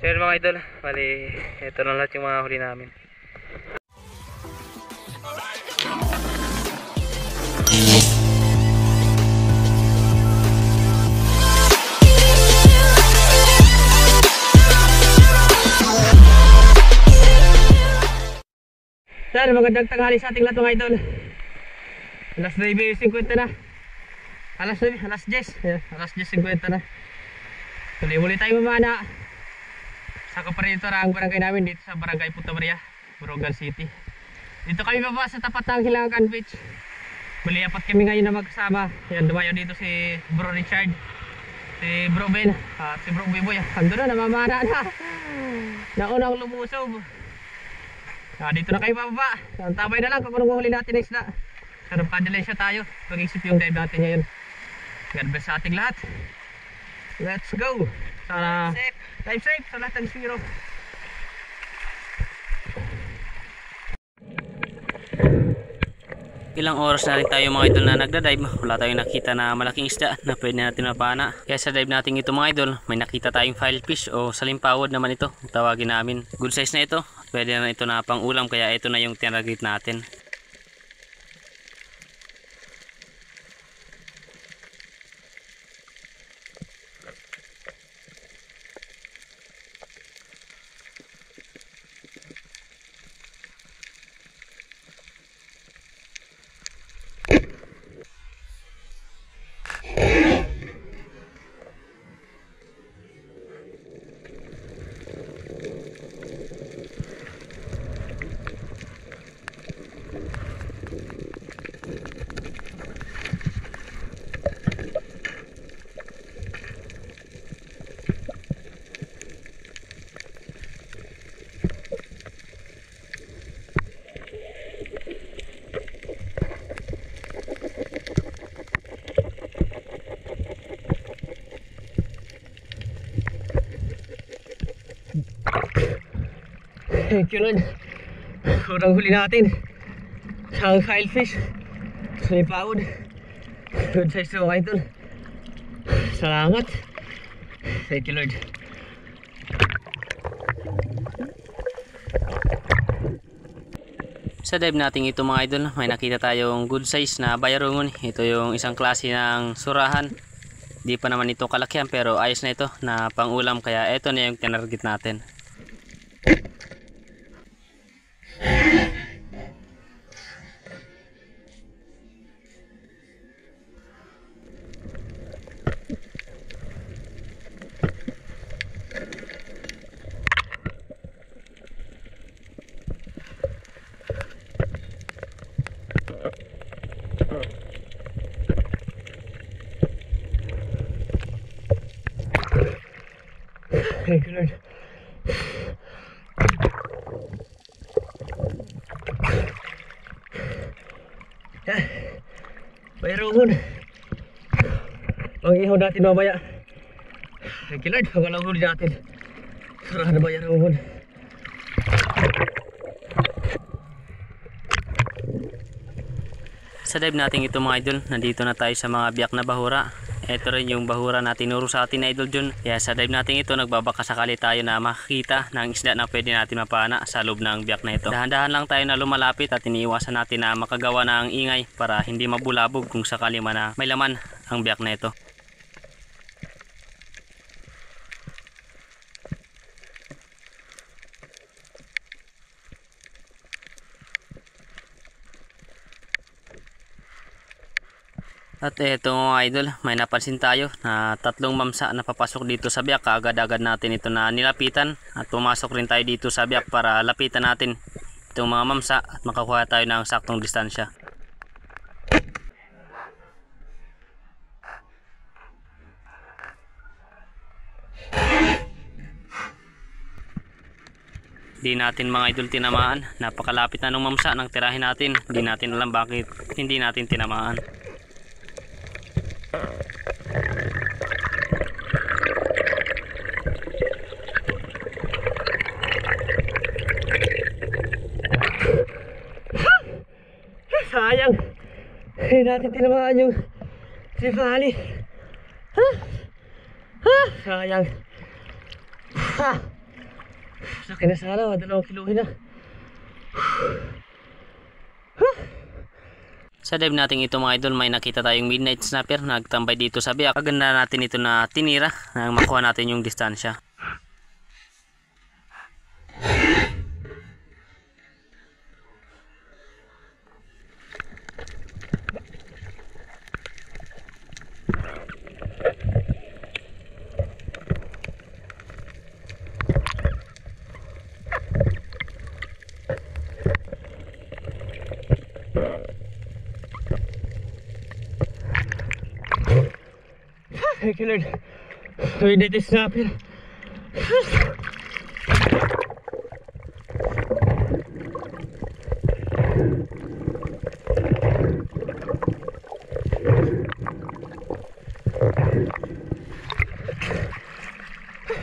So yun mga idol, bali ito na lahat yung mga huli namin. Sir, magandang tanghali sa ating lahat mga idol. Alas 9:50 na. Alas 10, alas 10:50 na. Tuloy muli tayo mamana. Saka pa rin ito ang barangay namin dito sa Barangay Punta Maria, Borogan City. Dito kami baba sa tapat ng Hilangan Beach. Bali apat kami ngayon na magkasama. Yan, dumayo dito si Bro Richard, si Bro Ben, at si Bro Biboy. Ando na, namamana na. Naunang lumusob. Dito na kayo bababa. Tabay na lang kung anong huli natin na isda. Sarap kadilensya tayo. Pag-isip yung dive natin ngayon. God bless sa ating lahat. Let's go. Sana dive safe sa lahat ng spiro. Ilang oras na rin tayo mga idol na nagda-dive. Wala tayong nakita na malaking isda na pwede natin mapana. Kaya sa dive natin ito mga idol, may nakita tayong filefish o salimpawad naman ito. Tawagin namin. Good size na ito. Pwede na ito na pang ulam, kaya ito na yung tinarget natin. Thank you Lord. Kurang huli natin sa filefish, salimpawad. Good size to mga idol. Salamat. Thank you Lord. Sa dive natin ito mga idol, may nakita tayong good size na bayarungon. Ito yung isang klase ng surahan. Di pa naman ito kalakihan pero ayos na ito na pang ulam, kaya ito na yung tinarget natin. Thank you Lord. Bayarungon. Pang-ihaw natin mamaya. Thank you Lord. Ang walang huli natin. Sarah na bayarungon. Sa dive natin ito mga idol, nandito na tayo sa mga biyak na bahura. Ito rin yung bahura na tinuro sa atin na idol John. Kaya sa dive natin ito, nagbabaka sakali tayo na makikita ng isda na pwede natin mapana sa loob ng biyak na ito. Dahan-dahan lang tayo na lumalapit at iniiwasan natin na makagawa ng ingay para hindi mabulabog kung sakali man na may laman ang biyak na ito. At eto mga idol, may napansin tayo na tatlong mamsa na papasok dito sa biyak. Kaagad-agad natin ito na nilapitan at pumasok rin tayo dito sa biyak para lapitan natin itong mga mamsa at makakuha tayo ng saktong distansya. Di natin mga idol tinamaan. Napakalapit na ng mamsa ng tirahin natin. Di natin alam bakit hindi natin tinamaan. Sayang, hindi natin tinamaan yung trevally. Sayang. Sa akin na sana, 2 kiluhin na. Sa dive natin ito mga idol, may nakita tayong midnight snapper nagtambay dito sa biyak. Kaganda natin ito na tinira nang makuha natin yung distansya. Thank you Lord. Midnight snapper.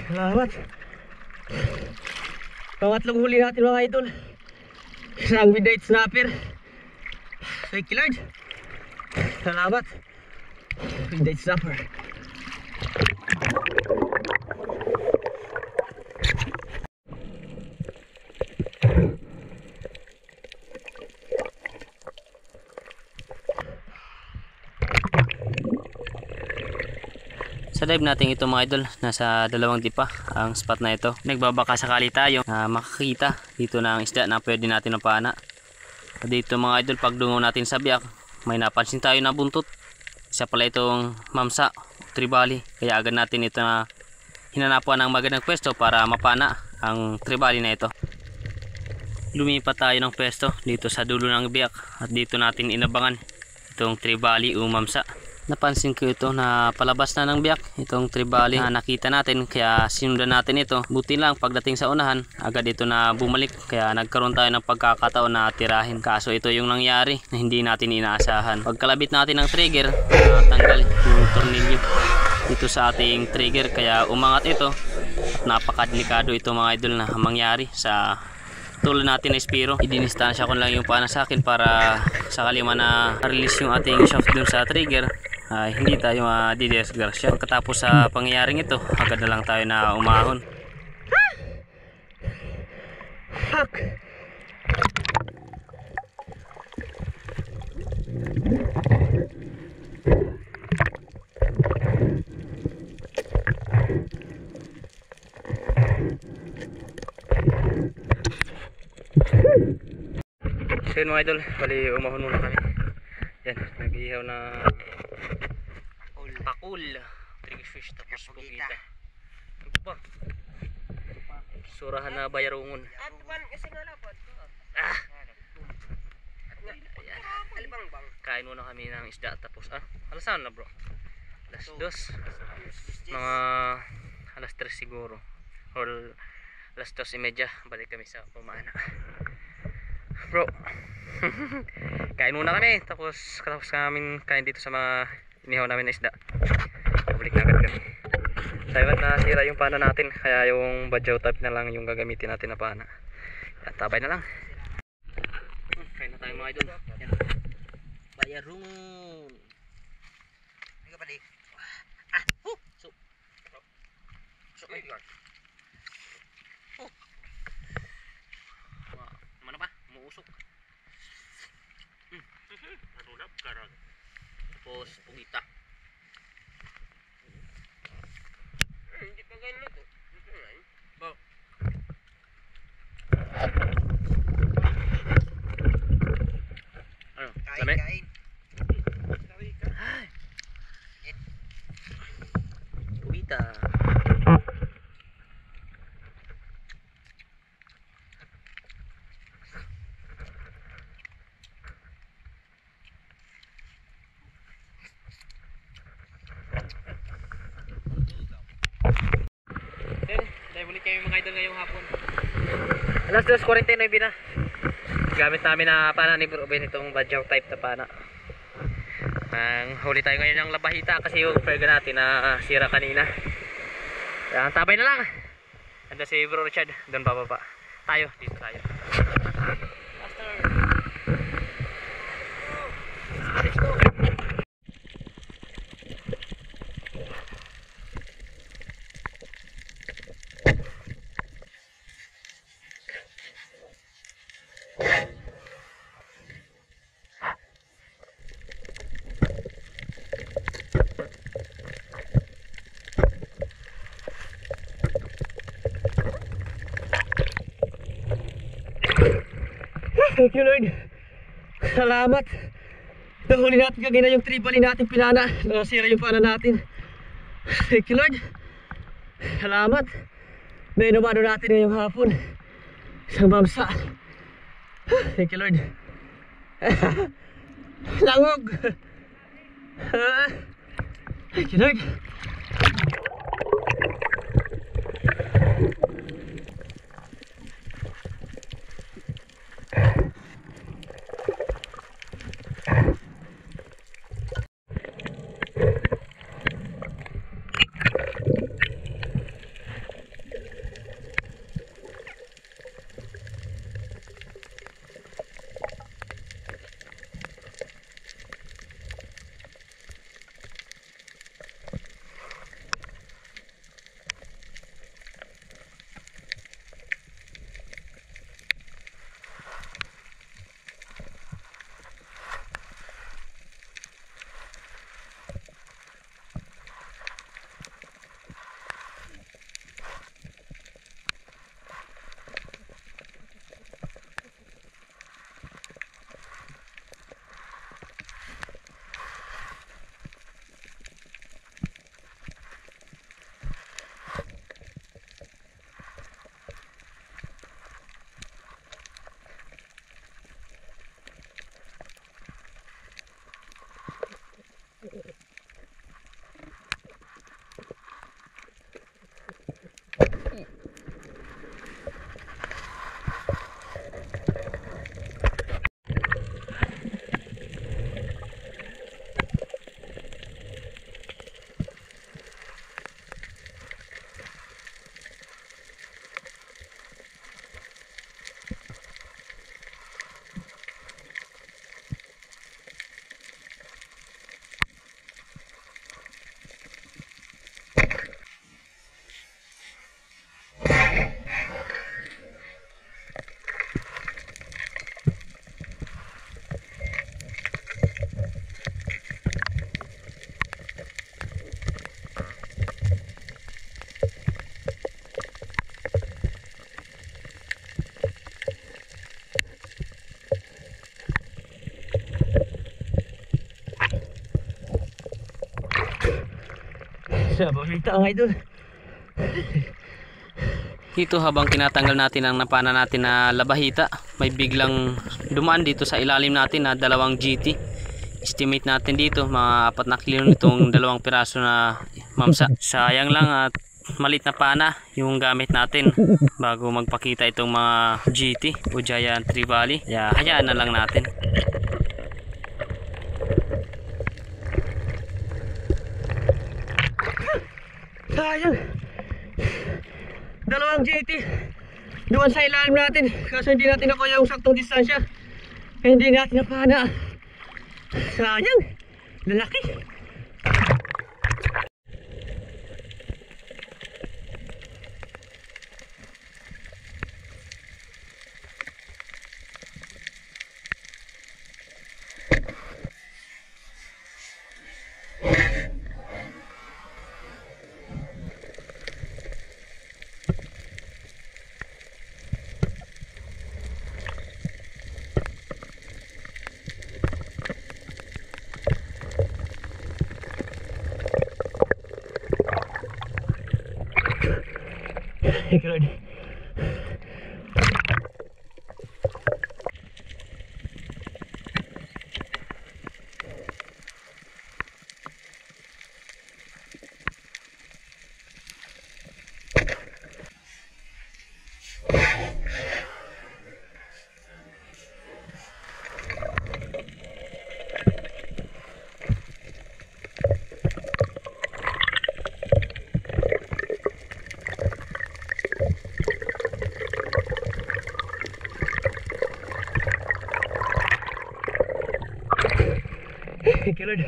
Salamat. Pangatlong huli natin mga idol. Isang midnight snapper. Thank you Lord. Salamat. Midnight snapper. Sa dive natin ito mga idol, nasa 2 dipa ang spot na ito. Nagbabaka sakali tayo na makakita dito na ang isda na pwede natin napana. Dito mga idol, pag dungaw natin sa biyak, may napansin tayo na buntot. Isa pala itong mamsa, tribali. Kaya agad natin ito na hinanapuan ng magandang pwesto para mapana ang tribali na ito. Lumipat tayo ng pwesto dito sa dulo ng biyak at dito natin inabangan itong tribali o mamsa. Napansin ko ito na palabas na ng biyak itong tribali na nakita natin, kaya sinundan natin ito. Buti lang pagdating sa unahan agad ito na bumalik, kaya nagkaroon tayo ng pagkakataon na tirahin. Kaso ito yung nangyari na hindi natin inaasahan. Pagkalabit natin ng trigger, tanggal yung tornilyo dito sa ating trigger, kaya umangat ito at napakadelikado ito mga idol na mangyari sa tulad natin na Spiro. Idinistansya ko lang yung pana sa akin para sakali man na release yung ating shaft dun sa trigger, hindi tayo madidisgrasya. Pagkatapos sa pangyayaring ito, agad na lang tayo na umahon. Fuck! So yun mga idol, bali umahon muna kami. Yan, nag-ihaw na pakul, triggerfish tapos pugita. Ano ba? Surahan na bayarungon. Ah! Ayan. Kain muna kami ng isda tapos alasan na bro? Alas 2. Mga alas 3 siguro. Or alas 2:30 balik kami sa pamana. Bro, kain muna kami tapos katapos namin kain dito sa mga inihaw namin na isda, balik na agad kami. Sayang nasira yung pana natin, kaya yung badyaw type na lang yung gagamitin natin na pana. Yan, tabay na lang. Kain na tayo mga idol. Yan, bayarungon. Hindi ka balik. Mana ba? Muusok. Natulap karag. Tapos pugita. Hindi pa ganun to. Ba. Ano? Kain. Pugita. Balik kayo mga idol ngayong hapon. Alas 2:49 na. Gamit namin na pana ni Bro Ben itong badyaw type na pana. Huli tayo ngayon ng labahita kasi yung perga natin na sira kanina. Yan, tabay na lang. Anda si Bro Richard doon bababa. Tayo, dito tayo. Master. Let's go. Thank you, Lord. Salamat. Nahuli natin kagina yung tribali natin pinana. Nasira yung pana natin. Thank you, Lord. Salamat. Nainumano natin ngayong hapon. Isang mamsa. Thank you, Lord. Langog. Thank you, Lord. Balita ang idol. Dito habang tinatanggal natin ang napana natin na labahita, may biglang dumaan dito sa ilalim natin na 2 GT. Estimate natin dito mga 4 na kilo nitong 2 piraso na mamsa. Sayang lang at malit na pana yung gamit natin bago magpakita itong mga GT o Giant Trevally. Kaya hayaan na lang natin. Sayang. 2 GT. Doon sa ilalim natin. Kasi hindi natin nakuha yung saktong distansya. Hindi natin napana. Sayang. Lalaki. Thank you, Lord. Thank you, Lord.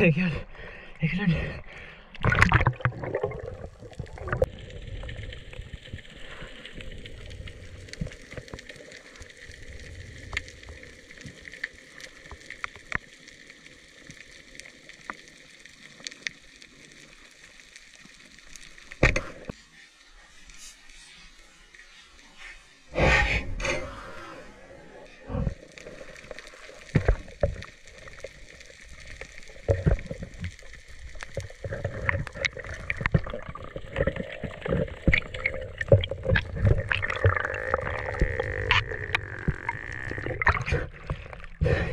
Thank you. Thank you, Lord.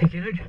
Thank you, Lord.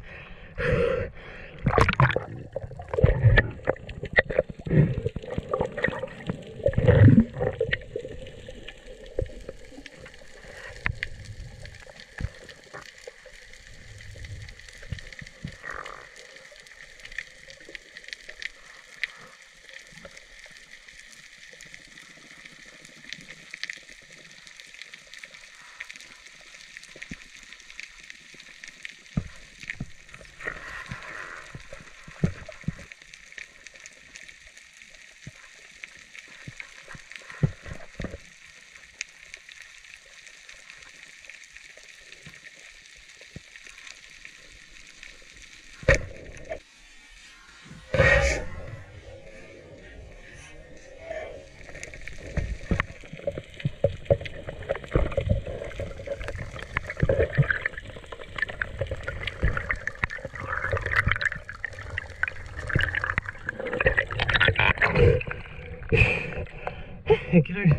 Thank you, Lord.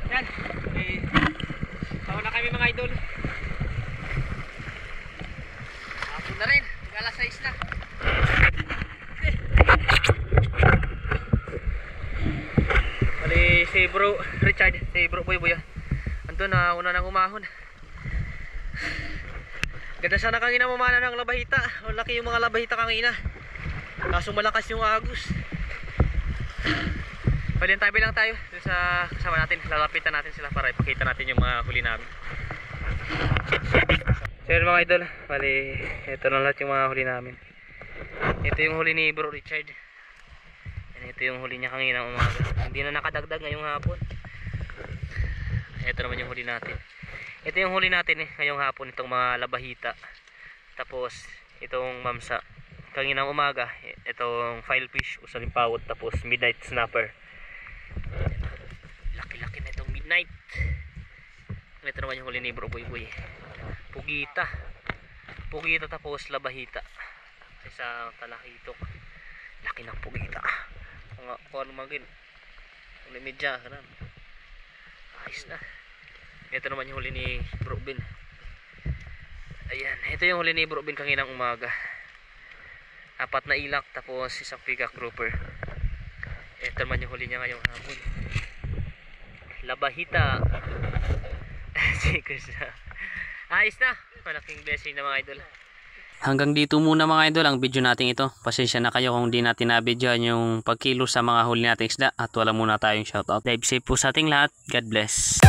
Yan. Tawa na kami mga idol. Hapon na rin. Alas 6 na. Bali si bro Richard, si bro Boy Boy. Andun na una nang umahon. Ganda sana kangina mamana ng labahita. Malaki yung mga labahita kangina. Kaso malakas yung agos. Tabi lang tayo dun sa kasama natin. Lalapitan natin sila para ipakita natin yung mga huli namin. So yun mga idol, bali ito na lahat yung mga huli namin. Ito yung huli ni bro Richard. And ito yung huli niya kanina umaga. Hindi na nakadagdag ngayong hapon. Ito naman yung huli natin. Ito yung huli natin ngayong hapon, itong mga labahita. Tapos itong mamsa. Kanginang umaga, itong filefish o salimpawot. Tapos midnight snapper. Laki-laki na itong midnight. Ito naman yung huli ni bro Boy Boy. Pugita. Pugita tapos labahita. Isang talakitok. Laki ng pugita. Kung ano magin. Huli medya. Ayos na. Ito naman yung huli ni Bro Ben. Ayan, ito yung huli ni Bro Ben kanginang umaga. 4 na ilak tapos isang peacock grouper. Ito naman yung huli niya ngayong hapon. Labahita. Ayos na. Malaking blessing na mga idol. Hanggang dito muna mga idol ang video natin ito. Pasensya na kayo kung di natin na-videoan yung pagkilos sa mga huli nating isda at wala muna tayong shoutout. Dive safe po sa ating lahat. God bless.